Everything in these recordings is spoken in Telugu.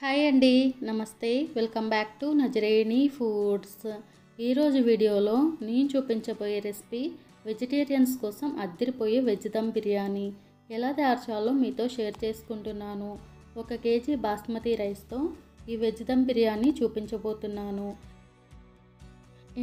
హాయ్ అండి, నమస్తే. Welcome back to Nazareni foods. ఈరోజు వీడియోలో నేను చూపించబోయే రెసిపీ వెజిటేరియన్స్ కోసం అద్దిరిపోయే వెజ్ దమ్ బిర్యానీ ఎలా తయారు చేయాలో మీతో షేర్ చేసుకుంటున్నాను. 1 కేజీ బాస్మతి రైస్తో ఈ వెజ్ దమ్ బిర్యానీ చూపించబోతున్నాను.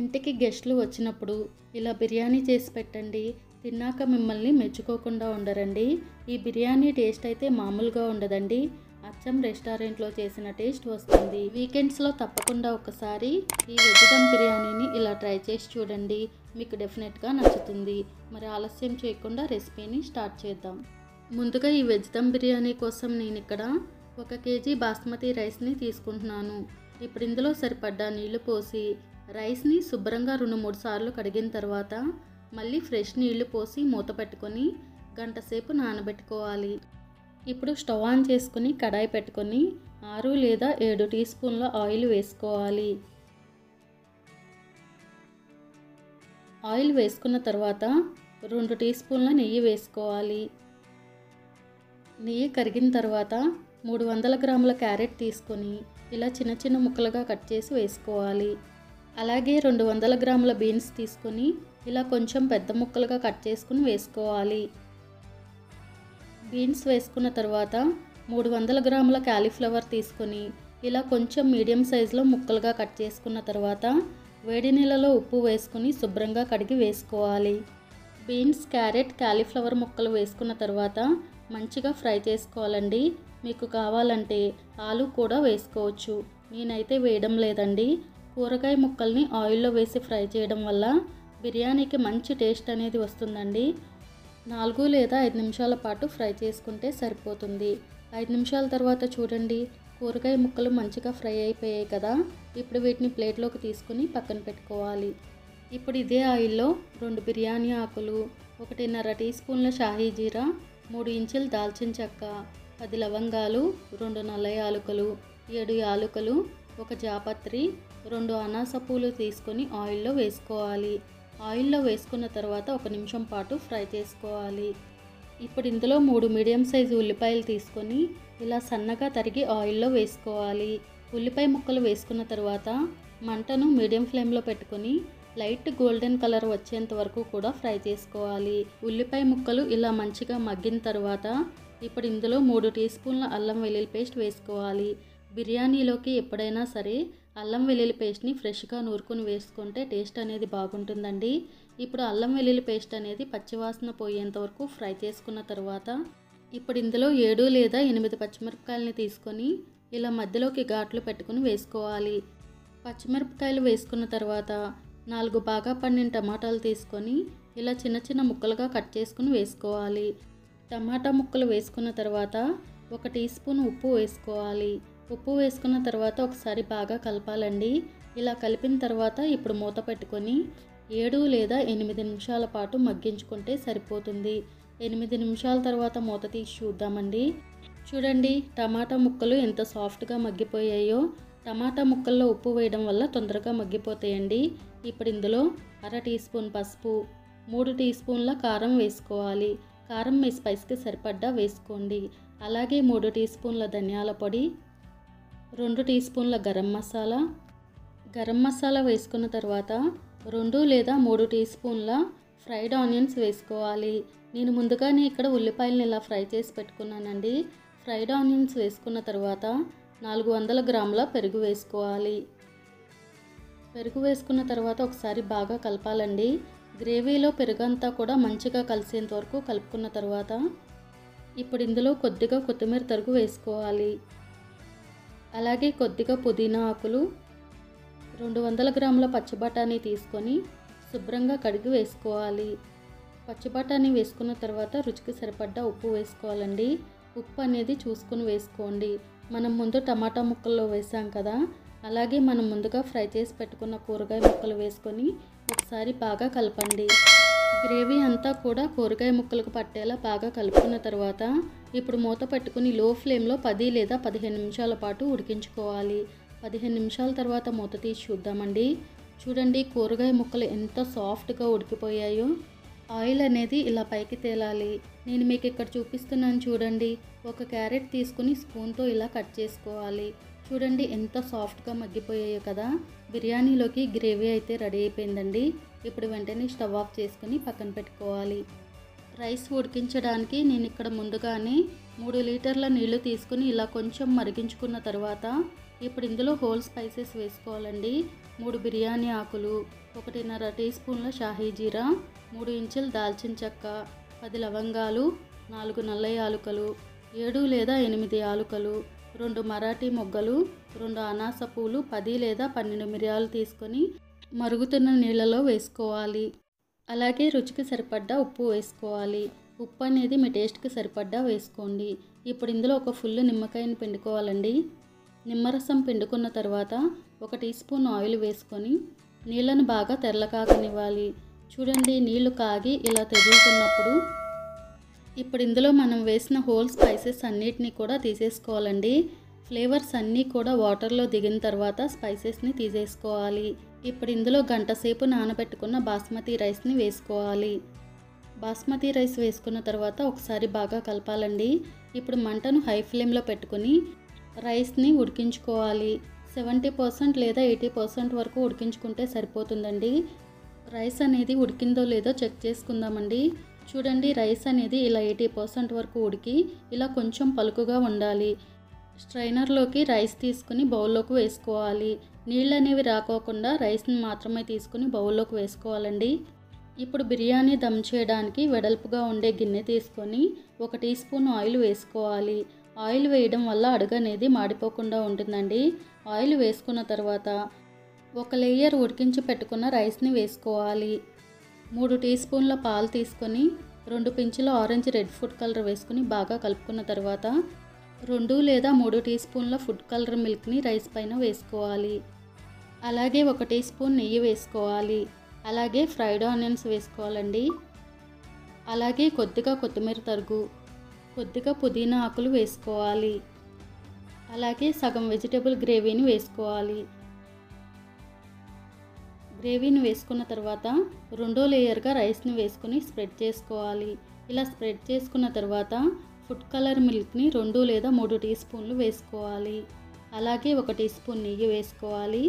ఇంటికి గెస్టులు వచ్చినప్పుడు ఇలా బిర్యానీ చేసి పెట్టండి, తిన్నాక మిమ్మల్ని మెచ్చుకోకుండా ఉండరండి. ఈ బిర్యానీ టేస్ట్ అయితే మామూలుగా ఉండదండి, అచ్చం రెస్టారెంట్లో చేసిన టేస్ట్ వస్తుంది. వీకెండ్స్లో తప్పకుండా ఒకసారి ఈ వెజ్ దమ్ బిర్యానీని ఇలా ట్రై చేసి చూడండి, మీకు డెఫినెట్గా నచ్చుతుంది. మరి ఆలస్యం చేయకుండా రెసిపీని స్టార్ట్ చేద్దాం. ముందుగా ఈ వెజ్ దమ్ బిర్యానీ కోసం నేను ఇక్కడ 1 కేజీ బాస్మతి రైస్ని తీసుకుంటున్నాను. ఇప్పుడు ఇందులో సరిపడ్డా నీళ్లు పోసి రైస్ని శుభ్రంగా 2-3 సార్లు కడిగిన తర్వాత మళ్ళీ ఫ్రెష్ నీళ్లు పోసి మూత పెట్టుకొని గంట సేపు నానబెట్టుకోవాలి. ఇప్పుడు స్టవ్ ఆన్ చేసుకుని కడాయి పెట్టుకొని 6 లేదా 7 టీ స్పూన్ల ఆయిల్ వేసుకోవాలి. ఆయిల్ వేసుకున్న తర్వాత 2 టీ స్పూన్ల నెయ్యి వేసుకోవాలి. నెయ్యి కరిగిన తర్వాత 300 గ్రాముల క్యారెట్ తీసుకొని ఇలా చిన్న చిన్న ముక్కలుగా కట్ చేసి వేసుకోవాలి. అలాగే 200 గ్రాముల బీన్స్ తీసుకొని ఇలా కొంచెం పెద్ద ముక్కలుగా కట్ చేసుకుని వేసుకోవాలి. బీన్స్ వేసుకున్న తర్వాత 300 గ్రాముల క్యాలీఫ్లవర్ తీసుకొని ఇలా కొంచెం మీడియం సైజులో ముక్కలుగా కట్ చేసుకున్న తర్వాత వేడి నీళ్ళలో ఉప్పు వేసుకుని శుభ్రంగా కడిగి వేసుకోవాలి. బీన్స్, క్యారెట్, క్యాలీఫ్లవర్ ముక్కలు వేసుకున్న తర్వాత మంచిగా ఫ్రై చేసుకోవాలండి. మీకు కావాలంటే ఆలు కూడా వేసుకోవచ్చు, నేనైతే వేయడం లేదండి. కూరగాయ ముక్కల్ని ఆయిల్లో వేసి ఫ్రై చేయడం వల్ల బిర్యానీకి మంచి టేస్ట్ అనేది వస్తుందండి. 4 లేదా 5 నిమిషాల పాటు ఫ్రై చేసుకుంటే సరిపోతుంది. 5 నిమిషాల తర్వాత చూడండి, కూరగాయ ముక్కలు మంచిగా ఫ్రై అయిపోయాయి కదా. ఇప్పుడు వీటిని ప్లేట్లోకి తీసుకుని పక్కన పెట్టుకోవాలి. ఇప్పుడు ఇదే ఆయిల్లో 2 బిర్యానీ ఆకులు, 1.5 టీ స్పూన్ల షాహీ జీరా, 3 ఇంచుల దాల్చిన చెక్క, 10 లవంగాలు, 2 నల్ల యాలకులు, 7 యాలకులు, 1 జాపత్రి, 2 అనాస పూలు తీసుకొని ఆయిల్లో వేసుకోవాలి. ఆయిల్లో వేసుకున్న తర్వాత 1 నిమిషం పాటు ఫ్రై చేసుకోవాలి. ఇప్పుడు ఇందులో 3 మీడియం సైజు ఉల్లిపాయలు తీసుకొని ఇలా సన్నగా తరిగి ఆయిల్లో వేసుకోవాలి. ఉల్లిపాయ ముక్కలు వేసుకున్న తర్వాత మంటను మీడియం ఫ్లేమ్లో పెట్టుకొని లైట్ గోల్డెన్ కలర్ వచ్చేంత వరకు కూడా ఫ్రై చేసుకోవాలి. ఉల్లిపాయ ముక్కలు ఇలా మంచిగా మగ్గిన తర్వాత ఇప్పుడు ఇందులో 3 టీ స్పూన్ల అల్లం వెల్లుల్లి పేస్ట్ వేసుకోవాలి. బిర్యానీలోకి ఎప్పుడైనా సరే అల్లం వెల్లుల్లి పేస్ట్ని ఫ్రెష్గా నూరుకొని వేసుకుంటే టేస్ట్ అనేది బాగుంటుందండి. ఇప్పుడు అల్లం వెల్లుల్లి పేస్ట్ అనేది పచ్చివాసన పోయేంత వరకు ఫ్రై చేసుకున్న తర్వాత ఇప్పుడు ఇందులో 7 లేదా 8 పచ్చిమిరపకాయలని తీసుకొని ఇలా మధ్యలోకి ఘాట్లు పెట్టుకుని వేసుకోవాలి. పచ్చిమిరపకాయలు వేసుకున్న తర్వాత 4 బాగా పండిన టమాటాలు తీసుకొని ఇలా చిన్న చిన్న ముక్కలుగా కట్ చేసుకుని వేసుకోవాలి. టమాటా ముక్కలు వేసుకున్న తర్వాత 1 టీ స్పూన్ ఉప్పు వేసుకోవాలి. ఉప్పు వేసుకున్న తర్వాత ఒకసారి బాగా కలపాలండి. ఇలా కలిపిన తర్వాత ఇప్పుడు మూత పెట్టుకొని 7 లేదా 8 నిమిషాల పాటు మగ్గించుకుంటే సరిపోతుంది. 8 నిమిషాల తర్వాత మూత తీసి చూద్దామండి. చూడండి, టమాటా ముక్కలు ఎంత సాఫ్ట్గా మగ్గిపోయాయో. టమాటా ముక్కల్లో ఉప్పు వేయడం వల్ల తొందరగా మగ్గిపోతాయండి. ఇప్పుడు ఇందులో 1/2 టీ స్పూన్ పసుపు, 3 టీ స్పూన్ల కారం వేసుకోవాలి. కారం మీ స్పైస్కి సరిపడ్డా వేసుకోండి. అలాగే 3 టీ స్పూన్ల ధనియాల పొడి, 2 టీ స్పూన్ల గరం మసాలా వేసుకున్న తర్వాత 2 లేదా 3 టీ స్పూన్ల ఫ్రైడ్ ఆనియన్స్ వేసుకోవాలి. నేను ముందుగానే ఇక్కడ ఉల్లిపాయలను ఇలా ఫ్రై చేసి పెట్టుకున్నానండి. ఫ్రైడ్ ఆనియన్స్ వేసుకున్న తర్వాత 400 గ్రాముల పెరుగు వేసుకోవాలి. పెరుగు వేసుకున్న తర్వాత ఒకసారి బాగా కలపాలండి. గ్రేవీలో పెరుగంతా కూడా మంచిగా కలిసేంత వరకు కలుపుకున్న తర్వాత ఇప్పుడు ఇందులో కొద్దిగా కొత్తిమీర తరుగు వేసుకోవాలి. అలాగే కొద్దిగా పుదీనా ఆకులు, 200 గ్రాముల పచ్చి బఠానీ తీసుకొని శుభ్రంగా కడిగి వేసుకోవాలి. పచ్చి బఠానీ వేసుకున్న తర్వాత రుచికి సరిపడ్డా ఉప్పు వేసుకోవాలండి. ఉప్పు అనేది చూసుకుని వేసుకోండి. మనం ముందు టమాటా ముక్కల్లో వేసాం కదా, అలాగే మనం ముందుగా ఫ్రై చేసి పెట్టుకున్న కూరగాయ ముక్కలు వేసుకొని ఒకసారి బాగా కలపండి. గ్రేవీ అంతా కూడా కూరగాయ ముక్కలకు పట్టేలా బాగా కలుపుకున్న తర్వాత ఇప్పుడు మూత పెట్టుకుని లో ఫ్లేమ్లో 10 లేదా 15 నిమిషాల పాటు ఉడికించుకోవాలి. 15 నిమిషాల తర్వాత మూత తీసి చూద్దామండి. చూడండి, కూరగాయ ముక్కలు ఎంత సాఫ్ట్గా ఉడికిపోయాయో. ఆయిల్ అనేది ఇలా పైకి తేలాలి. నేను మీకు ఇక్కడ చూపిస్తున్నాను చూడండి. ఒక క్యారెట్ తీసుకుని స్పూన్తో ఇలా కట్ చేసుకోవాలి. చూడండి ఎంత సాఫ్ట్గా మగ్గిపోయాయో కదా. బిర్యానీలోకి గ్రేవీ అయితే రెడీ అయిపోయిందండి. ఇప్పుడు వెంటనే స్టవ్ ఆఫ్ చేసుకుని పక్కన పెట్టుకోవాలి. రైస్ ఉడికించడానికి నేను ఇక్కడ ముందుగానే 3 లీటర్ల నీళ్లు తీసుకుని ఇలా కొంచెం మరిగించుకున్న తర్వాత ఇప్పుడు ఇందులో హోల్ స్పైసెస్ వేసుకోవాలండి. 3 బిర్యానీ ఆకులు, 1.5 టీ స్పూన్ల షాహీ జీరా, 3 ఇంచుల దాల్చిన చెక్క, 10 లవంగాలు, 4 నల్ల యాలుకలు, 7 లేదా 8 యాలుకలు, 2 మరాఠీ మొగ్గలు, 2 అనాస పూలు, 10 లేదా 12 మిరియాలు తీసుకొని మరుగుతున్న నీళ్ళలో వేసుకోవాలి. అలాగే రుచికి సరిపడ్డ ఉప్పు వేసుకోవాలి. ఉప్పు అనేది మీ టేస్ట్కి సరిపడ్డా వేసుకోండి. ఇప్పుడు ఇందులో ఒక ఫుల్ నిమ్మకాయని పిండుకోవాలండి. నిమ్మరసం పిండుకున్న తర్వాత 1 టీ స్పూన్ ఆయిల్ వేసుకొని నీళ్ళను బాగా తెరలకాగనివ్వాలి. చూడండి నీళ్లు కాగి ఇలా తెరులుతున్నప్పుడు ఇప్పుడు ఇందులో మనం వేసిన హోల్ స్పైసెస్ అన్నిటినీ కూడా తీసేసుకోవాలండి. ఫ్లేవర్స్ అన్నీ కూడా వాటర్లో దిగిన తర్వాత స్పైసెస్ని తీసేసుకోవాలి. ఇప్పుడు ఇందులో గంట సేపు నానబెట్టుకున్న బాస్మతి రైస్ని వేసుకోవాలి. బాస్మతి రైస్ వేసుకున్న తర్వాత ఒకసారి బాగా కలపాలండి. ఇప్పుడు మంటను హై ఫ్లేమ్లో పెట్టుకుని రైస్ని ఉడికించుకోవాలి. 70% లేదా 80% వరకు ఉడికించుకుంటే సరిపోతుందండి. రైస్ అనేది ఉడికిందో లేదో చెక్ చేసుకుందామండి. చూడండి రైస్ అనేది ఇలా 80% వరకు ఉడికి ఇలా కొంచెం పలుకుగా ఉండాలి. స్ట్రైనర్లోకి రైస్ తీసుకుని బౌల్లోకి వేసుకోవాలి. నీళ్ళు అనేవి రాకోకుండా రైస్ని మాత్రమే తీసుకుని బౌల్లోకి వేసుకోవాలండి. ఇప్పుడు బిర్యానీ దమ్ చేయడానికి వెడల్పుగా ఉండే గిన్నె తీసుకొని 1 టీ స్పూన్ ఆయిల్ వేసుకోవాలి. ఆయిల్ వేయడం వల్ల అడుగు అనేది మాడిపోకుండా ఉంటుందండి. ఆయిల్ వేసుకున్న తర్వాత 1 లేయర్ ఉడికించి పెట్టుకున్న రైస్ని వేసుకోవాలి. 3 టీ స్పూన్ల పాలు తీసుకొని 2 పించుల ఆరెంజ్ రెడ్ ఫుడ్ కలర్ వేసుకుని బాగా కలుపుకున్న తర్వాత 2 లేదా 3 టీ స్పూన్ల ఫుడ్ కలర్ మిల్క్ని రైస్ పైన వేసుకోవాలి. అలాగే 1 టీ స్పూన్ నెయ్యి వేసుకోవాలి. అలాగే ఫ్రైడ్ ఆనియన్స్ వేసుకోవాలండి. అలాగే కొద్దిగా కొత్తిమీర తరుగు, కొద్దిగా పుదీనా ఆకులు వేసుకోవాలి. అలాగే సగం వెజిటేబుల్ గ్రేవీని వేసుకోవాలి. గ్రేవీని వేసుకున్న తర్వాత 2వ లేయర్గా రైస్ని వేసుకుని స్ప్రెడ్ చేసుకోవాలి. ఇలా స్ప్రెడ్ చేసుకున్న తర్వాత ఫుడ్ కలర్ మిల్క్ని 2 లేదా 3 టీ స్పూన్లు వేసుకోవాలి. అలాగే 1 టీ స్పూన్ నెయ్యి వేసుకోవాలి.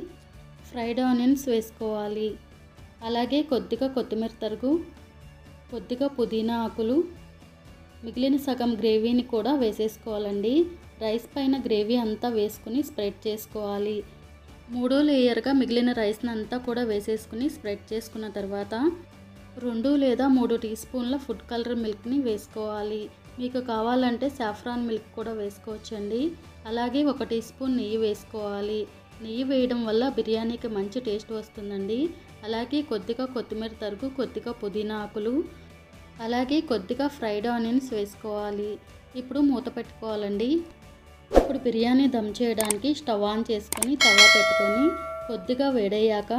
ఫ్రైడ్ ఆనియన్స్ వేసుకోవాలి. అలాగే కొద్దిగా కొత్తిమీర తరుగు, కొద్దిగా పుదీనా ఆకులు, మిగిలిన సగం గ్రేవీని కూడా వేసేసుకోవాలండి. రైస్ పైన గ్రేవీ అంతా వేసుకుని స్ప్రెడ్ చేసుకోవాలి. 3వ లేయర్గా మిగిలిన రైస్ని అంతా కూడా వేసేసుకుని స్ప్రెడ్ చేసుకున్న తర్వాత 2 లేదా 3 టీ స్పూన్ల ఫుడ్ కలర్ మిల్క్ని వేసుకోవాలి. మీకు కావాలంటే సాఫ్రాన్ మిల్క్ కూడా వేసుకోవచ్చండి. అలాగే 1 టీ స్పూన్ నెయ్యి వేసుకోవాలి. నెయ్యి వేయడం వల్ల బిర్యానీకి మంచి టేస్ట్ వస్తుందండి. అలాగే కొద్దిగా కొత్తిమీర తరుగు, కొద్దిగా పుదీనా ఆకులు, అలాగే కొద్దిగా ఫ్రైడ్ ఆనియన్స్ వేసుకోవాలి. ఇప్పుడు మూత పెట్టుకోవాలండి. ఇప్పుడు బిర్యానీ దమ్ చేయడానికి స్టవ్ ఆన్ చేసుకొని తవా పెట్టుకొని కొద్దిగా వేడయ్యాక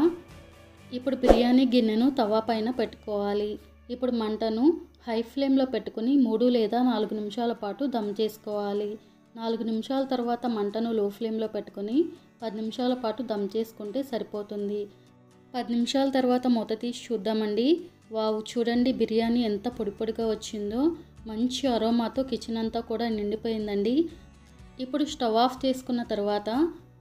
ఇప్పుడు బిర్యానీ గిన్నెను తవా పైన పెట్టుకోవాలి. ఇప్పుడు మంటను హై ఫ్లేమ్లో పెట్టుకుని 3 లేదా 4 నిమిషాల పాటు దమ్ చేసుకోవాలి. 4 నిమిషాల తర్వాత మంటను లో ఫ్లేమ్లో పెట్టుకుని 10 నిమిషాల పాటు దమ్ చేసుకుంటే సరిపోతుంది. 10 నిమిషాల తర్వాత మూత తీసి చూద్దామండి. వావ్, చూడండి బిర్యానీ ఎంత పొడి పొడిగా వచ్చిందో. మంచి అరోమాతో కిచెన్ అంతా కూడా నిండిపోయిందండి. ఇప్పుడు స్టవ్ ఆఫ్ చేసుకున్న తర్వాత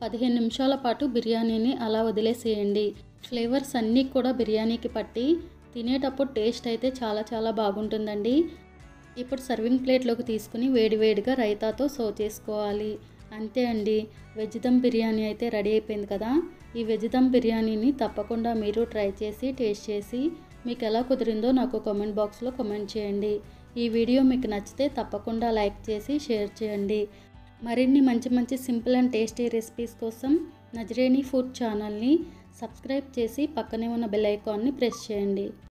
15 నిమిషాల పాటు బిర్యానీని అలా వదిలేసేయండి. ఫ్లేవర్స్ అన్నీ కూడా బిర్యానీకి పట్టి తినేటప్పుడు టేస్ట్ అయితే చాలా చాలా బాగుంటుందండి. ఇప్పుడు సర్వింగ్ ప్లేట్లోకి తీసుకుని వేడివేడిగా రైతాతో సర్వ్ చేసుకోవాలి. అంతే అండి, వెజ్ దమ్ బిర్యానీ అయితే రెడీ అయిపోయింది కదా. ఈ వెజ్ దమ్ బిర్యానీని తప్పకుండా మీరు ట్రై చేసి టేస్ట్ చేసి మీకు ఎలా కుదిరిందో నాకు కామెంట్ బాక్స్లో కామెంట్ చేయండి. ఈ వీడియో మీకు నచ్చితే తప్పకుండా లైక్ చేసి షేర్ చేయండి. మరిన్ని మంచి మంచి సింపుల్ అండ్ టేస్టీ రెసిపీస్ కోసం నజరేని ఫుడ్ ఛానల్ని సబ్స్క్రైబ్ చేసి పక్కనే ఉన్న బెల్ ఐకాన్ని ప్రెస్ చేయండి.